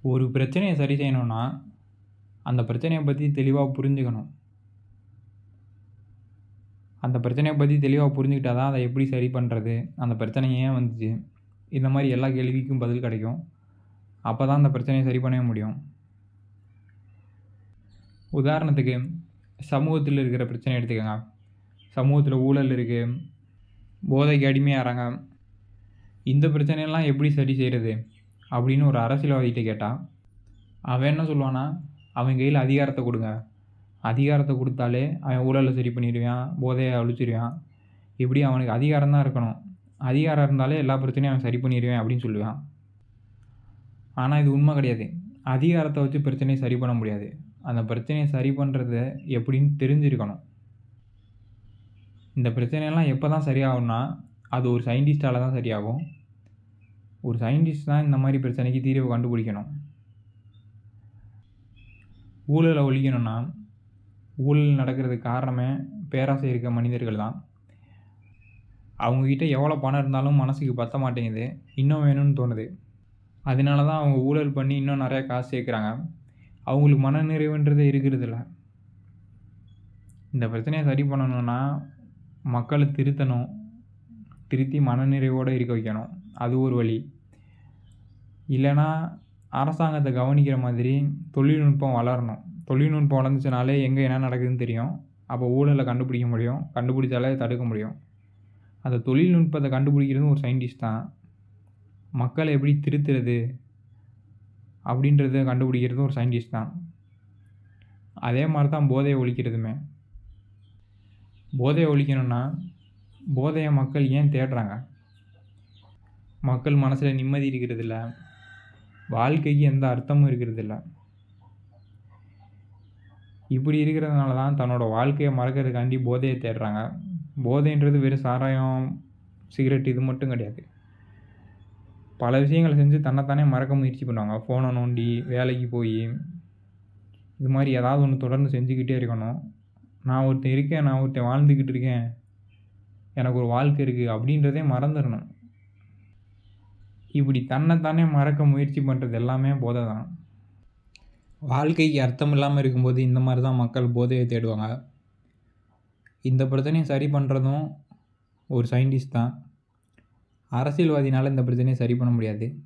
ஒரு பிரச்சனைய சரி செய்யணும்னா, அந்த பிரச்சனைய பத்தி தெளிவா புரிஞ்சுக்கணும். அந்த பிரச்சனைய பத்தி தெளிவா புரிஞ்சுக்கிட்டா தான், அத எப்படி சரி பண்றது? அந்த பிரச்சனை ஏன் வந்துச்சு? இந்த மாரி எல்லா கேள்விக்கும் பதில் கிடைக்கும். அப்பதான் அந்த பிரச்சனைய சரி பண்ணவே முடியும். உதாரணத்துக்கு, சமூகத்தில இருக்கிற பிரச்சனைய எடுத்துக்கங்க. சமூகத்தில ஊழல் இருக்கு, போதைக்கு அடிமையாறாங்க. இந்த பிரச்சனையெல்லாம் எப்படி சரி செய்றது? அப்படின்னு ஒரு அரசியல்வாதிகிட்ட கேட்டா, அவன் என்ன சொல்லுவான்னா, அவன் கையில அதிகாரத்த குடுங்க. அதிகாரத்த குடுத்தாலே அவன் ஊழல சரி பண்ணிருவான், போதைய ஒழிச்சிருவான். இப்படி அவனுக்கு அதிகாரம் தான் இருக்கணும். அதிகாரம் இருந்தாலே எல்லா பிரச்சனையும் அவன் சரி பண்ணிருவான் அப்படின்னு சொல்லுவான். ஆனா இது உண்ம கிடையாது. அதிகாரத்த வச்சு பிரச்சனைய சரி பண்ண முடியாது. அந்த பிரச்சனைய சரி பண்றது எப்படின்னு தெரிஞ்சிருக்கணும். இந்த பிரச்சனையெல்லாம் எப்ப தான் சரியாகும்னா, அது ஒரு சயின்டிஸ்ட்டால தான் சரியாகும். ஒரு சயின்டிஸ்ட் தான் இந்த மாரி பிரச்சனைக்கு தீர்வு கண்டுபிடிக்கணும். ஊழல ஒழிக்கணும்னா, ஊழல் நடக்கிறதுக்கு காரணமே பேராசை இருக்க மனிதர்கள் தான். அவங்க கிட்ட எவ்வளோ பணம் இருந்தாலும் மனசுக்கு பத்த மாட்டேங்குது. இன்னும் வேணும்னு தோணுது. அதனால தான் அவங்க ஊழல் பண்ணி இன்னும் நெறைய காசு சேர்க்குறாங்க. அவங்களுக்கு மனநிறைவுன்றதே இருக்கிறதில்ல. இந்த பிரச்சனைய சரி பண்ணணும்னா, மக்கள திருத்தணும். திருத்தி மனநிறைவோட இருக்க வைக்கணும். அது ஒரு வழி. இல்லன்னா, அரசாங்கத்த கவனிக்கிற மாதிரி தொழில்நுட்பம் வளரணும். தொழில்நுட்பம் வளர்ந்துச்சுனாலே எங்க என்ன நடக்குதுன்னு தெரியும். அப்போ ஊழல கண்டுபிடிக்க முடியும். கண்டுபிடிச்சாலே தடுக்க முடியும். அந்த தொழில்நுட்பத்த கண்டுபிடிக்கிறதும் ஒரு சயின்டிஸ்ட் தான். மக்கள எப்படி திருத்துறது? அப்படின்றத கண்டுபிடிக்கிறதும் ஒரு சயின்டிஸ்ட் தான். அதே மாரி தான் போதைய ஒழிக்கிறதுமே. போதைய ஒழிக்கணும்னா, போதைய மக்கள் ஏன் தேடுறாங்க? மக்கள் மனசுல நிம்மதி இருக்கிறதில்ல. வாழ்க்கைக்கு எந்த அர்த்தமும் இருக்கிறதில்ல. இப்படி இருக்கிறதுனால தான் தன்னோட வாழ்க்கைய மறக்கிறதுக்காண்டி போதைய தேடுறாங்க. போதைன்றது வெறும் சாராயம், சிகரெட் இது மட்டும் கிடையாது. பல விஷயங்கள செஞ்சு தன்னைத்தானே மறக்க முயற்சி பண்ணுவாங்க. ஃபோன நோண்டி, வேலைக்கு போயி, இது மாரி ஏதாவது ஒண்ணு தொடர்ந்து செஞ்சுக்கிட்டே இருக்கணும். நான் ஒருத்தன் இருக்கேன், நான் ஒருத்தன் வாழ்ந்துக்கிட்டு இருக்கேன். எனக்கு ஒரு வாழ்க்கை இருக்கு அப்படின்றதே மறந்துறணும். இப்படி தன்னைத்தானே மறக்க முயற்சி பண்றது எல்லாமே போதை தான். வாழ்க்கைக்கு அர்த்தம் இல்லாம இருக்கும்போது இந்த மாரி தான் மக்கள் போதைய தேடுவாங்க. இந்த பிரச்சனைய சரி பண்றதும் ஒரு சயின்டிஸ்ட் தான். அரசியல்வாதினால இந்த பிரச்சனைய சரி பண்ண முடியாது.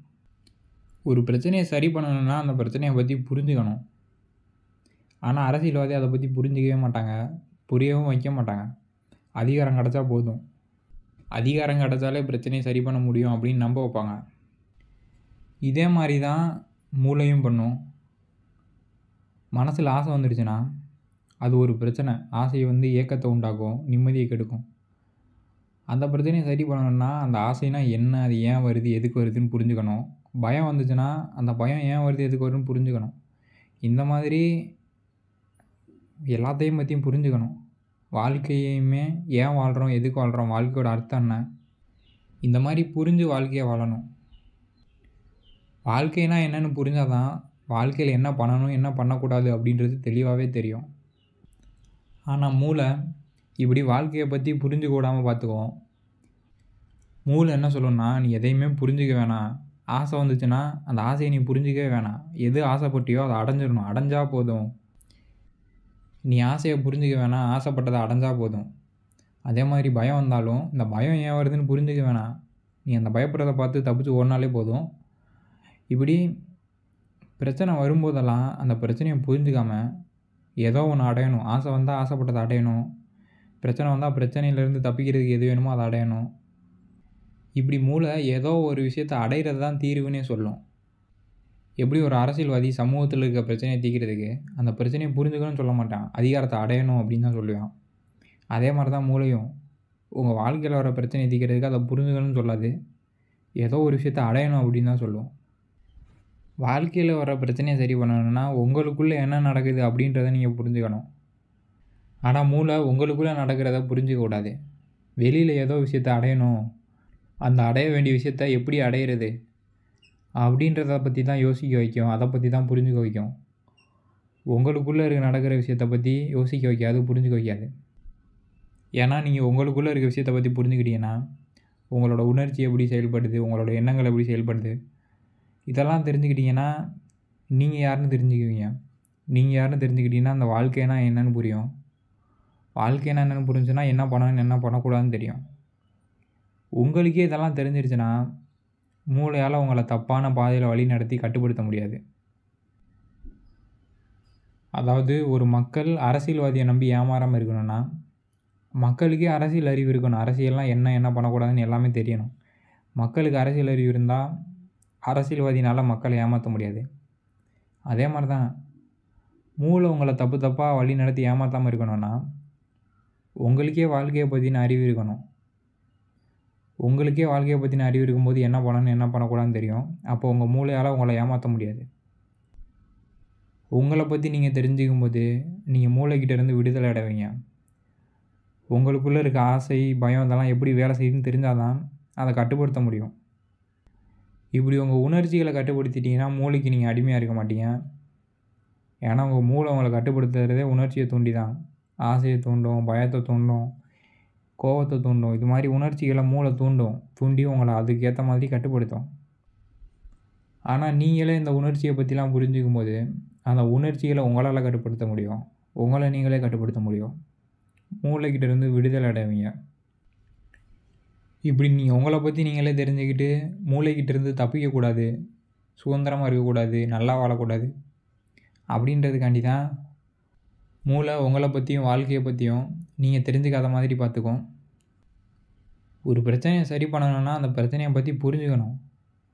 ஒரு பிரச்சனைய சரி பண்ணணும்னா, அந்த பிரச்சனைய பத்தி புரிஞ்சுக்கணும். ஆனா, அரசியல்வாதி அத பத்தி புரிஞ்சுக்கவே மாட்டாங்க. புரியவும் வைக்க மாட்டாங்க. அதிகாரம் கிடைச்சா போதும். அதிகாரம் கிடைச்சாலே பிரச்சனைய சரி பண்ண முடியும் அப்படின்னு நம்ப வைப்பாங்க. இதே மாரி தான் மூளையும் பண்ணும். மனசுல ஆசை வந்துடுச்சுன்னா, அது ஒரு பிரச்சனை. ஆசை வந்து ஏக்கத்த உண்டாக்கும், நிம்மதிய கெடுக்கும். அந்த பிரச்சனைய சரி பண்ணணும்னா, அந்த ஆசைனா என்ன? அது ஏன் வருது? எதுக்கு வருதுன்னு புரிஞ்சுக்கணும். பயம் வந்துச்சுன்னா, அந்த பயம் ஏன் வருது? எதுக்கு வருதுன்னு புரிஞ்சுக்கணும். இந்த மாதிரி எல்லாத்தையும் பத்தியும் புரிஞ்சுக்கணும். வாழ்க்கையுமே ஏன் வாழ்றோம்? எதுக்கு வாழ்றோம்? வாழ்க்கையோட அர்த்தம் என்ன? இந்த மாரி புரிஞ்சு வாழ்க்கைய வாழணும். வாழ்க்கைனா என்னன்னு புரிஞ்சா தான், வாழ்க்கையில என்ன பண்ணணும்? என்ன பண்ணக்கூடாது? அப்படின்றது தெளிவாவே தெரியும். ஆனா மூளை இப்படி வாழ்க்கைய பத்தி புரிஞ்சுக்க விடாம பார்த்துக்கும். மூளை என்ன சொல்லும்னா, "நீ எதையுமே புரிஞ்சுக்க வேணாம். ஆசை வந்துச்சுன்னா, அந்த ஆசைய நீ புரிஞ்சுக்கவே வேணாம். எது ஆசைப்பட்டியோ அத அடைஞ்சிரணும். அடைஞ்சா போதும். நீ ஆசைய புரிஞ்சுக்க வேணாம். ஆசைப்பட்டத அடைஞ்சா போதும்." அதே மாரி பயம் வந்தாலும், இந்த பயம் ஏன் வருதுன்னு புரிஞ்சுக்க வேணாம். நீ அந்த பயப்படுறத பார்த்து தப்பிச்சு ஓடுனாலே போதும். இப்படி பிரச்சனை வரும்போதெல்லாம், அந்த பிரச்சனைய புரிஞ்சுக்காம, ஏதோ ஒண்ணு அடையணும். ஆசை வந்தா ஆசைப்பட்டத அடையணும். பிரச்சனை வந்தா பிரச்சனையிலேருந்து தப்பிக்கிறதுக்கு எது வேணுமோ அத அடையணும். இப்படி மூளை ஏதோ ஒரு விஷயத்த அடையிறது தான் தீர்வுன்னே சொல்லும். எப்படி ஒரு அரசியல்வாதி சமூகத்தில இருக்க பிரச்சனைய தீர்க்கிறதுக்கு, அந்த பிரச்சனைய புரிஞ்சுக்கணும்னு சொல்ல மாட்டான். அதிகாரத்த அடையணும் அப்படின்னு தான் சொல்லுவான். அதே மாரி தான் மூளையும். உங்க வாழ்க்கையில வர பிரச்சனைய தீர்க்கிறதுக்கு அத புரிஞ்சுக்கணும்னு சொல்லாது. ஏதோ ஒரு விஷயத்த அடையணும் அப்படின்னு தான் சொல்லும். வாழ்க்கையில வர பிரச்சனைய சரி பண்ணணும்னா, உங்களுக்குள்ள என்ன நடக்குது அப்படின்றத நீங்க புரிஞ்சுக்கணும். ஆனா மூளை உங்களுக்குள்ள நடக்கிறத புரிஞ்சுக்க கூடாது. வெளியில ஏதோ விஷயத்த அடையணும். அந்த அடைய வேண்டிய விஷயத்த எப்படி அடையிறது? அப்படின்றத பத்தி தான் யோசிக்க வைக்கும். அத பத்தி தான் புரிஞ்சுக்க வைக்கும். உங்களுக்குள்ள நடக்கிற விஷயத்த பத்தி யோசிக்க வைக்காது, புரிஞ்சுக்க வைக்காது. ஏன்னா, நீங்க உங்களுக்குள்ள இருக்க விஷயத்த பத்தி புரிஞ்சுக்கிட்டீங்கன்னா, உங்களோட உணர்ச்சி எப்படி செயல்படுது? உங்களோட எண்ணங்கள் எப்படி செயல்படுது? இதெல்லாம் தெரிஞ்சுக்கிட்டீங்கன்னா, நீங்கள் யாருன்னு தெரிஞ்சுக்குவீங்க. நீங்கள் யாருன்னு தெரிஞ்சுக்கிட்டீங்கன்னா அந்த வாழ்க்கைனா என்னன்னு புரியும். வாழ்க்கைனா என்னென்னு புரிஞ்சுன்னா என்ன பண்ணணும் என்ன பண்ணக்கூடாதுன்னு தெரியும். உங்களுக்கே இதெல்லாம் தெரிஞ்சிருச்சுன்னா மூளையால் உங்களை தப்பான பாதையில் வழி நடத்தி கட்டுப்படுத்த முடியாது. அதாவது ஒரு மக்கள் அரசியல்வாதியை நம்பி ஏமாறாமல் இருக்கணும்னா மக்களுக்கே அரசியல் அறிவு இருக்கணும். அரசியல்னால் என்ன பண்ணக்கூடாதுன்னு எல்லாமே தெரியணும். மக்களுக்கு அரசியல் அறிவு இருந்தால் அரசியல்வாதினால் மக்களை ஏமாற்ற முடியாது. அதே மாதிரி தான் மூளை உங்களை தப்பாக வழி நடத்தி ஏமாற்றாமல் இருக்கணும்னா உங்களுக்கே வாழ்க்கையை பற்றின அறிவு இருக்கணும். உங்களுக்கே வாழ்க்கையை பற்றின அறிவு இருக்கும்போது என்ன பண்ணணும் என்ன பண்ணக்கூடாதுன்னு தெரியும். அப்போ உங்கள் மூளையால் உங்களை ஏமாற்ற முடியாது. உங்களை பற்றி நீங்கள் தெரிஞ்சுக்கும் போது நீங்கள் மூளைக்கிட்டேருந்து விடுதலை அடைவீங்க. உங்களுக்குள்ளே இருக்க ஆசை, பயம் இதெல்லாம் எப்படி வேலை செய்யுதுன்னு தெரிஞ்சால் தான் அதை கட்டுப்படுத்த முடியும். இப்படி உங்கள் உணர்ச்சிகளை கட்டுப்படுத்திட்டீங்கன்னா மூளைக்கு நீங்கள் அடிமையாக இருக்க மாட்டீங்க. ஏன்னா உங்கள் மூளை உங்களை கட்டுப்படுத்துறதே உணர்ச்சியை தூண்டி தான். ஆசையை தூண்டும், பயத்தை தூண்டும், கோபத்தை தூண்டும். இது மாதிரி உணர்ச்சிகளை மூளை தூண்டி உங்களை அதுக்கேற்ற மாதிரி கட்டுப்படுத்தும். ஆனால் நீங்களே இந்த உணர்ச்சியை பற்றிலாம் புரிஞ்சுக்கும் போது அந்த உணர்ச்சிகளை உங்களால் கட்டுப்படுத்த முடியும். உங்களை நீங்களே கட்டுப்படுத்த முடியும். மூளைக்கிட்டேருந்து விடுதலை அடைவீங்க. இப்படி நீங்கள் உங்களை பற்றி நீங்களே தெரிஞ்சுக்கிட்டு மூளைக்கிட்டேருந்து தப்பிக்கக்கூடாது, சுதந்திரமாக இருக்கக்கூடாது, நல்லா வாழக்கூடாது அப்படின்றதுக்காண்டி தான் மூளை உங்களை பற்றியும் வாழ்க்கையை பற்றியும் நீங்கள் தெரிஞ்சுக்காத மாதிரி பார்த்துக்கும். ஒரு பிரச்சனையை சரி பண்ணணும்னா அந்த பிரச்சனையை பற்றி புரிஞ்சுக்கணும்.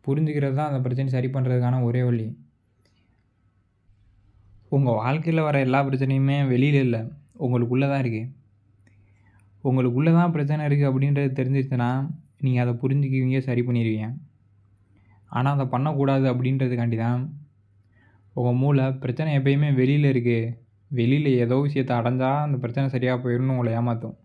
புரிஞ்சுக்கிறது தான் அந்த பிரச்சனையை சரி பண்ணுறதுக்கான ஒரே வழி. உங்கள் வாழ்க்கையில் வர எல்லா பிரச்சனையுமே வெளியில் இல்லை, உங்களுக்குள்ளே தான் இருக்குது. உங்களுக்குள்ளே தான் பிரச்சனை இருக்குது அப்படின்றது தெரிஞ்சிச்சுன்னா நீங்கள் அதை புரிஞ்சுக்குவீங்க, சரி பண்ணிடுவீங்க. ஆனால் அதை பண்ணக்கூடாது அப்படின்றதுக்காண்டி தான் உங்கள் மூளை பிரச்சனை எப்பயுமே வெளியில் இருக்குது, வெளியில் ஏதோ விஷயத்தை அடைஞ்சால் அந்த பிரச்சனை சரியாக போயிடும்னு உங்களை ஏமாற்றும்.